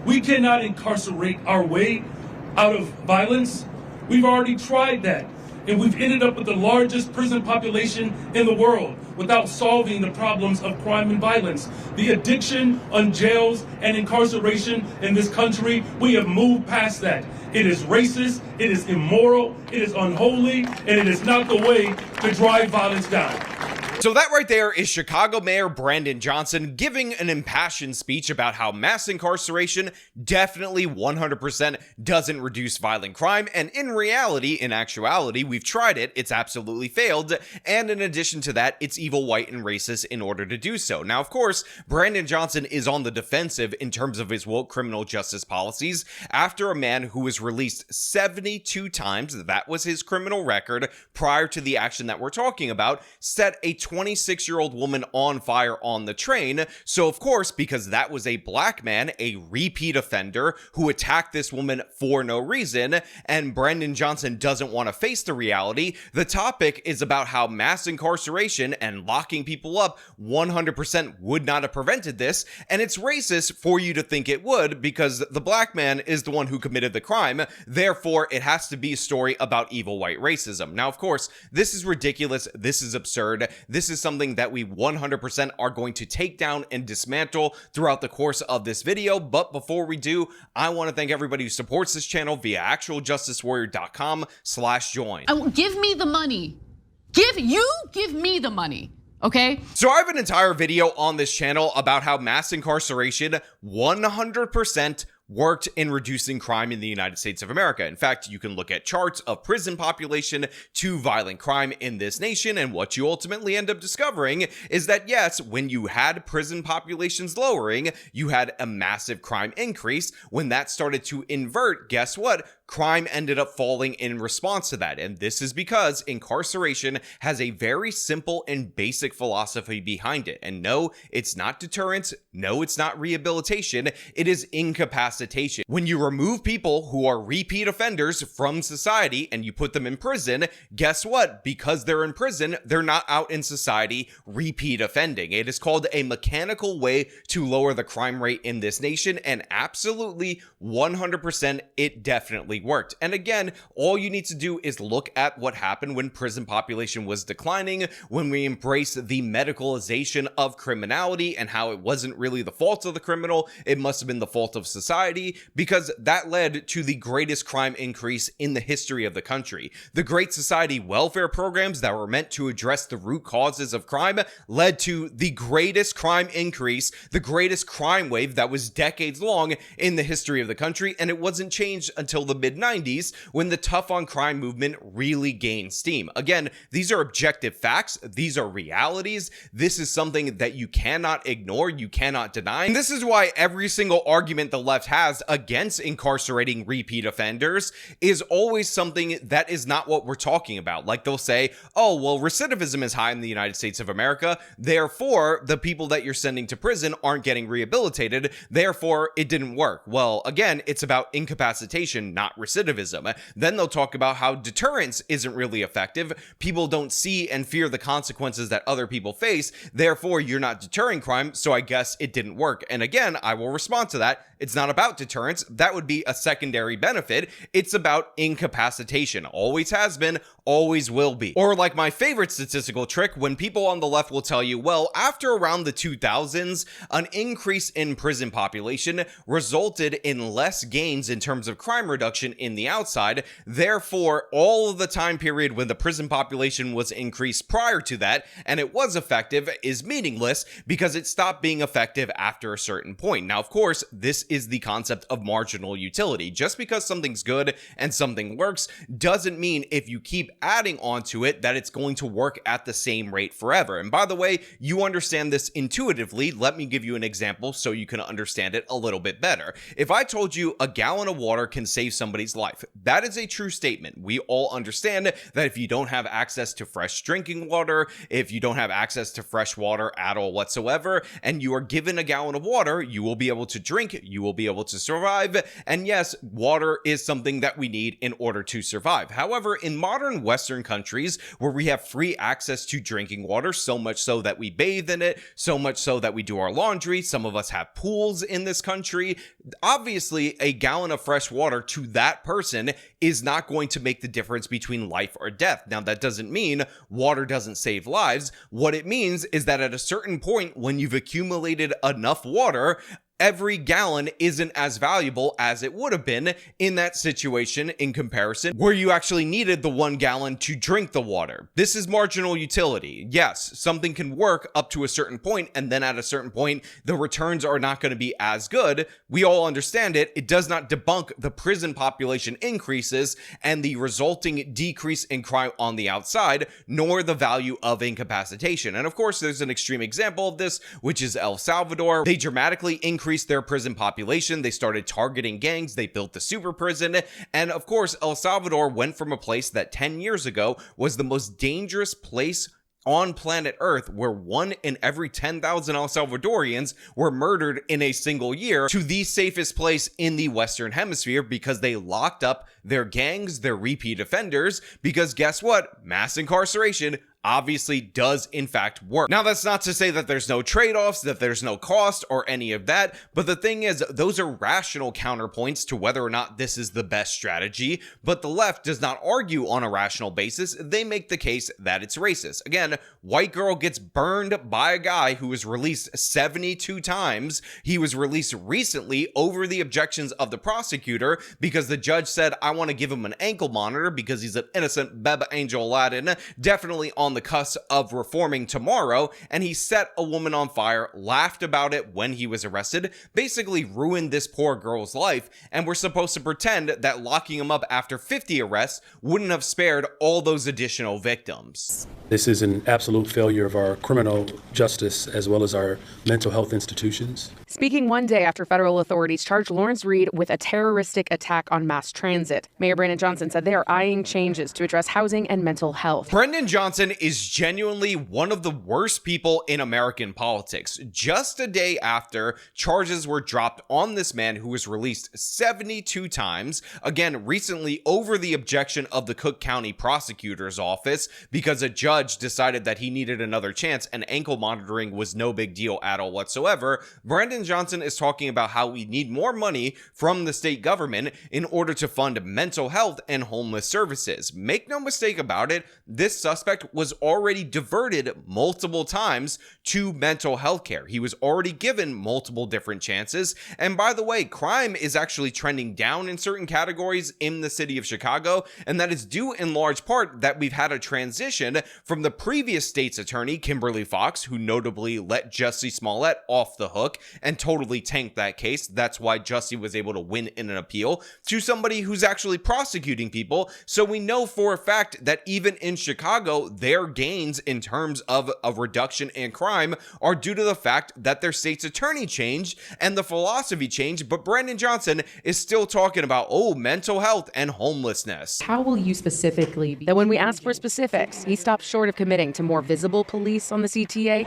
We cannot incarcerate our way out of violence. We've already tried that, and we've ended up with the largest prison population in the world without solving the problems of crime and violence. The addiction on jails and incarceration in this country, we have moved past that. It is racist, it is immoral, it is unholy, and it is not the way to drive violence down. So that right there is Chicago Mayor Brandon Johnson giving an impassioned speech about how mass incarceration definitely 100% doesn't reduce violent crime, and in reality, in actuality, we've tried it, it's absolutely failed, and in addition to that, it's evil, white, and racist in order to do so. Now, of course, Brandon Johnson is on the defensive in terms of his woke criminal justice policies after a man who was released 72 times, that was his criminal record prior to the action that we're talking about, set a 26-year-old woman on fire on the train. So of course, because that was a black man, a repeat offender who attacked this woman for no reason, and Brandon Johnson doesn't want to face the reality, the topic is about how mass incarceration and locking people up 100% would not have prevented this, and it's racist for you to think it would because the black man is the one who committed the crime, therefore it has to be a story about evil white racism. Now, of course, this is ridiculous, this is absurd, this is something that we 100% are going to take down and dismantle throughout the course of this video. But before we do, I want to thank everybody who supports this channel via actualjusticewarrior.com/join. Give me the money. Give me the money. Okay? So I have an entire video on this channel about how mass incarceration 100% worked in reducing crime in the United States of America. In fact, you can look at charts of prison population to violent crime in this nation, and what you ultimately end up discovering is that yes, when you had prison populations lowering, you had a massive crime increase. When that started to invert, guess what? Crime ended up falling in response to that, and this is because incarceration has a very simple and basic philosophy behind it. And no, it's not deterrence, no, it's not rehabilitation, it is incapacitation. When you remove people who are repeat offenders from society and you put them in prison, guess what? Because they're in prison, they're not out in society repeat offending. It is called a mechanical way to lower the crime rate in this nation, and absolutely 100% it definitely worked. And again, all you need to do is look at what happened when prison population was declining, when we embraced the medicalization of criminality and how it wasn't really the fault of the criminal, it must have been the fault of society, because that led to the greatest crime increase in the history of the country. The Great Society welfare programs that were meant to address the root causes of crime led to the greatest crime increase, the greatest crime wave that was decades long in the history of the country, and it wasn't changed until the mid-90s when the tough on crime movement really gained steam. Again, these are objective facts, these are realities, this is something that you cannot ignore, you cannot deny, and this is why every single argument the left has against incarcerating repeat offenders is always something that is not what we're talking about. Like they'll say, oh, well, recidivism is high in the United States of America, therefore the people that you're sending to prison aren't getting rehabilitated, therefore it didn't work. Well, again, it's about incapacitation, not recidivism. Then they'll talk about how deterrence isn't really effective. People don't see and fear the consequences that other people face, therefore you're not deterring crime, so I guess it didn't work. And again, I will respond to that. It's not about deterrence. That would be a secondary benefit. It's about incapacitation. Always has been, always will be. Or like my favorite statistical trick, when people on the left will tell you, well, after around the 2000s, an increase in prison population resulted in less gains in terms of crime reduction in the outside. Therefore, all of the time period when the prison population was increased prior to that, and it was effective, is meaningless because it stopped being effective after a certain point. Now, of course, this is the concept of marginal utility. Just because something's good and something works doesn't mean if you keep adding onto it that it's going to work at the same rate forever. And by the way, you understand this intuitively. Let me give you an example so you can understand it a little bit better. If I told you a gallon of water can save somebody's life, that is a true statement. We all understand that if you don't have access to fresh drinking water, if you don't have access to fresh water at all whatsoever, and you are given a gallon of water, you will be able to drink, you will be able to survive. And yes, water is something that we need in order to survive. However, in modern Western countries where we have free access to drinking water, so much so that we bathe in it, so much so that we do our laundry. Some of us have pools in this country. Obviously, a gallon of fresh water to that person is not going to make the difference between life or death. Now, that doesn't mean water doesn't save lives. What it means is that at a certain point, when you've accumulated enough water, every gallon isn't as valuable as it would have been in that situation in comparison where you actually needed the 1 gallon to drink the water. This is marginal utility. Yes, something can work up to a certain point, and then at a certain point, the returns are not going to be as good. We all understand it. It does not debunk the prison population increases and the resulting decrease in crime on the outside, nor the value of incapacitation. And of course, there's an extreme example of this, which is El Salvador. They dramatically increased their prison population. They started targeting gangs. They built the super prison. And of course, El Salvador went from a place that 10 years ago was the most dangerous place on planet Earth, where 1 in every 10,000 El Salvadorians were murdered in a single year, to the safest place in the Western Hemisphere because they locked up their gangs, their repeat offenders, because guess what? Mass incarceration obviously does in fact work. Now, that's not to say that there's no trade-offs, that there's no cost or any of that, but the thing is, those are rational counterpoints to whether or not this is the best strategy, but the left does not argue on a rational basis. They make the case that it's racist. Again, white girl gets burned by a guy who was released 72 times. He was released recently over the objections of the prosecutor because the judge said, I want to give him an ankle monitor because he's an innocent Beba Angel Aladdin, definitely on the cusp of reforming tomorrow, and he set a woman on fire, laughed about it when he was arrested, basically ruined this poor girl's life, and we're supposed to pretend that locking him up after 50 arrests wouldn't have spared all those additional victims. This is an absolute failure of our criminal justice as well as our mental health institutions. Speaking one day after federal authorities charged Lawrence Reed with a terroristic attack on mass transit, Mayor Brandon Johnson said they are eyeing changes to address housing and mental health. Brandon Johnson is genuinely one of the worst people in American politics. Just a day after charges were dropped on this man who was released 72 times, again recently over the objection of the Cook County Prosecutor's Office because a judge decided that he needed another chance and ankle monitoring was no big deal at all whatsoever, Brandon Johnson is talking about how we need more money from the state government in order to fund mental health and homeless services. Make no mistake about it, this suspect was already diverted multiple times to mental health care. He was already given multiple different chances. And by the way, crime is actually trending down in certain categories in the city of Chicago, and that is due in large part that we've had a transition from the previous state's attorney, Kimberly Fox, who notably let Jussie Smollett off the hook and totally tanked that case. That's why Jussie was able to win in an appeal, to somebody who's actually prosecuting people. So we know for a fact that even in Chicago, their gains in terms of a reduction in crime are due to the fact that their state's attorney changed and the philosophy changed. But Brandon Johnson is still talking about, mental health and homelessness. How will you specifically be that when we ask for specifics, he stops short of committing to more visible police on the CTA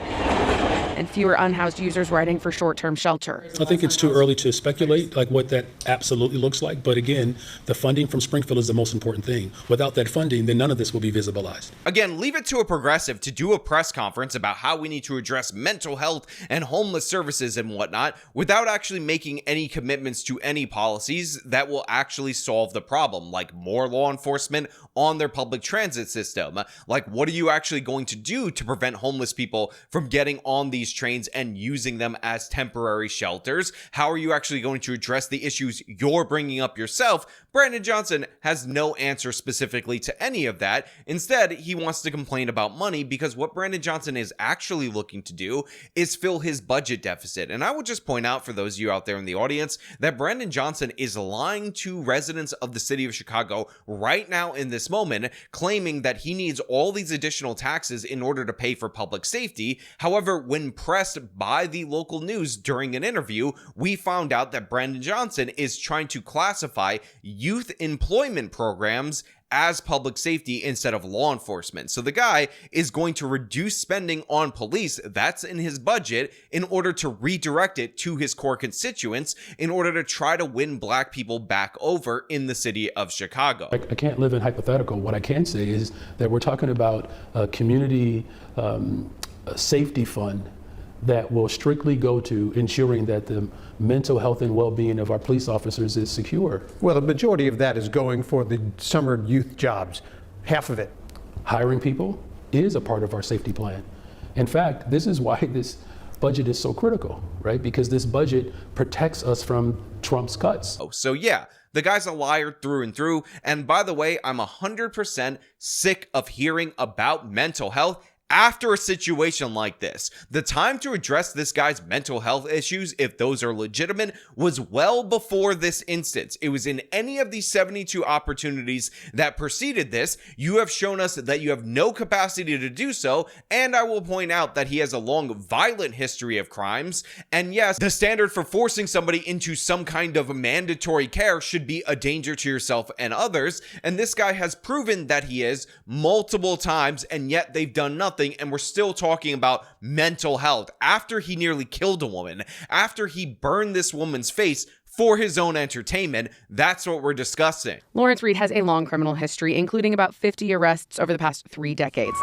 and fewer unhoused users writing for short-term shelter? I think it's too early to speculate like what that absolutely looks like. But again, the funding from Springfield is the most important thing. Without that funding, then none of this will be visibilized. Again, leave it to a progressive to do a press conference about how we need to address mental health and homeless services and whatnot without actually making any commitments to any policies that will actually solve the problem, like more law enforcement on their public transit system. Like, what are you actually going to do to prevent homeless people from getting on these trains and using them as temporary shelters? How are you actually going to address the issues you're bringing up yourself? Brandon Johnson has no answer specifically to any of that. Instead, he wants to complain about money because what Brandon Johnson is actually looking to do is fill his budget deficit. And I will just point out for those of you out there in the audience that Brandon Johnson is lying to residents of the city of Chicago right now in this moment, claiming that he needs all these additional taxes in order to pay for public safety. However, when pressed by the local news during an interview, we found out that Brandon Johnson is trying to classify youth employment programs as public safety instead of law enforcement. So the guy is going to reduce spending on police, that's in his budget, in order to redirect it to his core constituents in order to try to win black people back over in the city of Chicago. I can't live in hypothetical. What I can say is that we're talking about a community safety fund that will strictly go to ensuring that the mental health and well-being of our police officers is secure. Well, the majority of that is going for the summer youth jobs, half of it. Hiring people is a part of our safety plan. In fact, this is why this budget is so critical, right? Because this budget protects us from Trump's cuts. So yeah, the guy's a liar through and through. And by the way, I'm 100% sick of hearing about mental health after a situation like this. The time to address this guy's mental health issues, if those are legitimate, was well before this instance. It was in any of these 72 opportunities that preceded this. You have shown us that you have no capacity to do so, and I will point out that he has a long violent history of crimes. And yes, the standard for forcing somebody into some kind of mandatory care should be a danger to yourself and others, and this guy has proven that he is multiple times, and yet they've done nothing. And we're still talking about mental health after he nearly killed a woman, after he burned this woman's face for his own entertainment. That's what we're discussing. Lawrence Reed has a long criminal history, including about 50 arrests over the past 3 decades.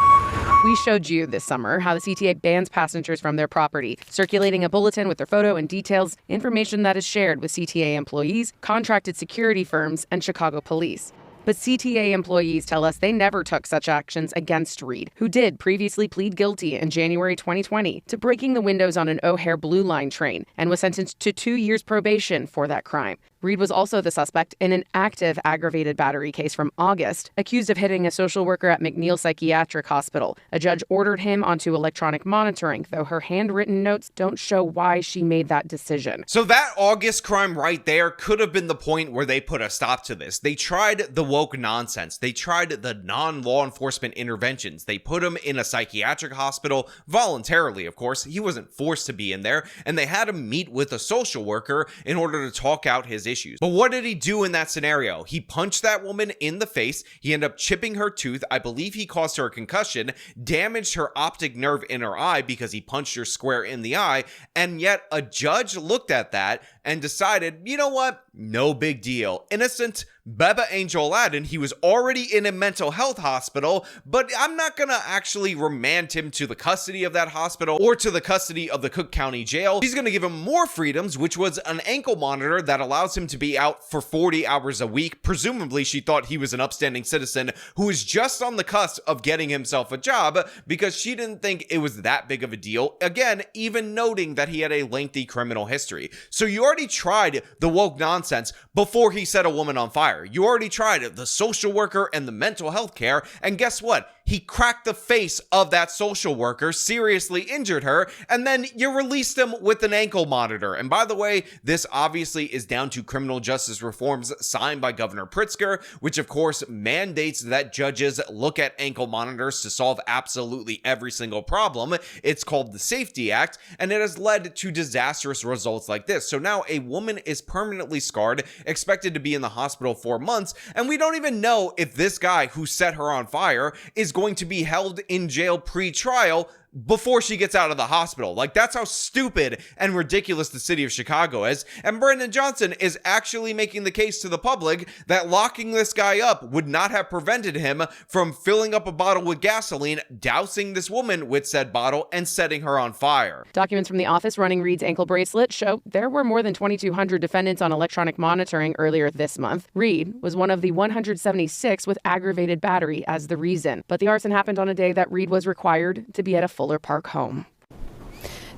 We showed you this summer how the CTA bans passengers from their property, circulating a bulletin with their photo and details, information that is shared with CTA employees, contracted security firms, and Chicago police. But CTA employees tell us they never took such actions against Reed, who did previously plead guilty in January 2020 to breaking the windows on an O'Hare Blue Line train and was sentenced to 2 years probation for that crime. Reed was also the suspect in an active aggravated battery case from August, accused of hitting a social worker at McNeil Psychiatric Hospital. A judge ordered him onto electronic monitoring, though her handwritten notes don't show why she made that decision. So that August crime right there could have been the point where they put a stop to this. They tried the woke nonsense. They tried the non-law enforcement interventions. They put him in a psychiatric hospital voluntarily, of course. He wasn't forced to be in there, and they had him meet with a social worker in order to talk out his issues. But what did he do in that scenario? He punched that woman in the face. He ended up chipping her tooth. I believe he caused her a concussion, damaged her optic nerve in her eye because he punched her square in the eye. And yet a judge looked at that and decided, you know what? No big deal. Innocent Beba Angel Aladdin, he was already in a mental health hospital, but I'm not gonna actually remand him to the custody of that hospital or to the custody of the Cook County Jail. He's gonna give him more freedoms, which was an ankle monitor that allows him to be out for 40 hours a week. Presumably, she thought he was an upstanding citizen who was just on the cusp of getting himself a job because she didn't think it was that big of a deal. Again, even noting that he had a lengthy criminal history. So you already tried the woke nonsense before he set a woman on fire. You already tried the social worker and the mental health care, and guess what? He cracked the face of that social worker, seriously injured her, and then you released him with an ankle monitor. And by the way, this obviously is down to criminal justice reforms signed by Governor Pritzker, which of course mandates that judges look at ankle monitors to solve absolutely every single problem. It's called the Safety Act, and it has led to disastrous results like this. So now a woman is permanently scarred, expected to be in the hospital for months, and we don't even know if this guy who set her on fire is going to be held in jail pre-trial before she gets out of the hospital. Like, that's how stupid and ridiculous the city of Chicago is. And Brandon Johnson is actually making the case to the public that locking this guy up would not have prevented him from filling up a bottle with gasoline, dousing this woman with said bottle, and setting her on fire. Documents from the office running Reed's ankle bracelet show there were more than 2,200 defendants on electronic monitoring earlier this month. Reed was one of the 176 with aggravated battery as the reason. But the arson happened on a day that Reed was required to be at a Fuller Park home.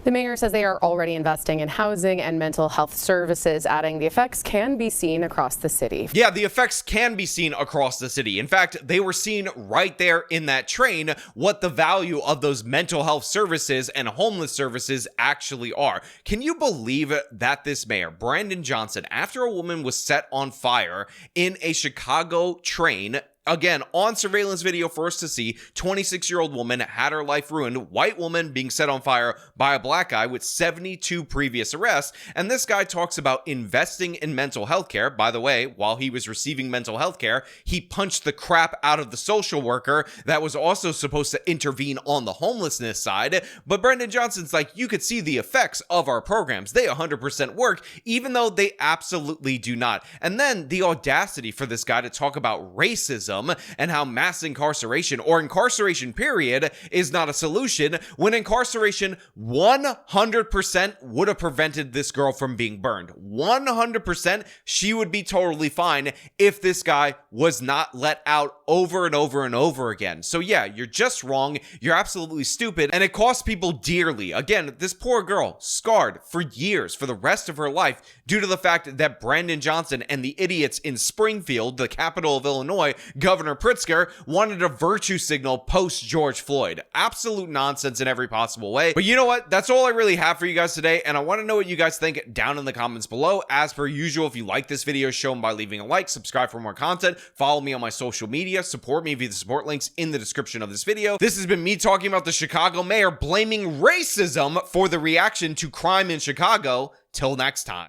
The mayor says they are already investing in housing and mental health services, adding the effects can be seen across the city. Yeah, the effects can be seen across the city. In fact, they were seen right there in that train what the value of those mental health services and homeless services actually are. Can you believe that this mayor, Brandon Johnson, after a woman was set on fire in a Chicago train, again, on surveillance video for us to see, 26-year-old woman had her life ruined, white woman being set on fire by a black guy with 72 previous arrests, and this guy talks about investing in mental health care. By the way, while he was receiving mental health care, he punched the crap out of the social worker that was also supposed to intervene on the homelessness side. But Brendan Johnson's like, you could see the effects of our programs. They 100% work, even though they absolutely do not. And then the audacity for this guy to talk about racism and how mass incarceration or incarceration period is not a solution, when incarceration 100% would have prevented this girl from being burned. 100% she would be totally fine if this guy was not let out over and over and over again. So yeah, you're just wrong. You're absolutely stupid, and it costs people dearly. Again, this poor girl scarred for years, for the rest of her life, due to the fact that Brandon Johnson and the idiots in Springfield, the capital of Illinois, Governor Pritzker, wanted a virtue signal post George Floyd. Absolute nonsense in every possible way. But you know what? That's all I really have for you guys today, and I want to know what you guys think down in the comments below. As per usual, if you like this video, show them by leaving a like, subscribe for more content, follow me on my social media, support me via the support links in the description of this video. This has been me talking about the Chicago mayor blaming racism for the reaction to crime in Chicago. Till next time.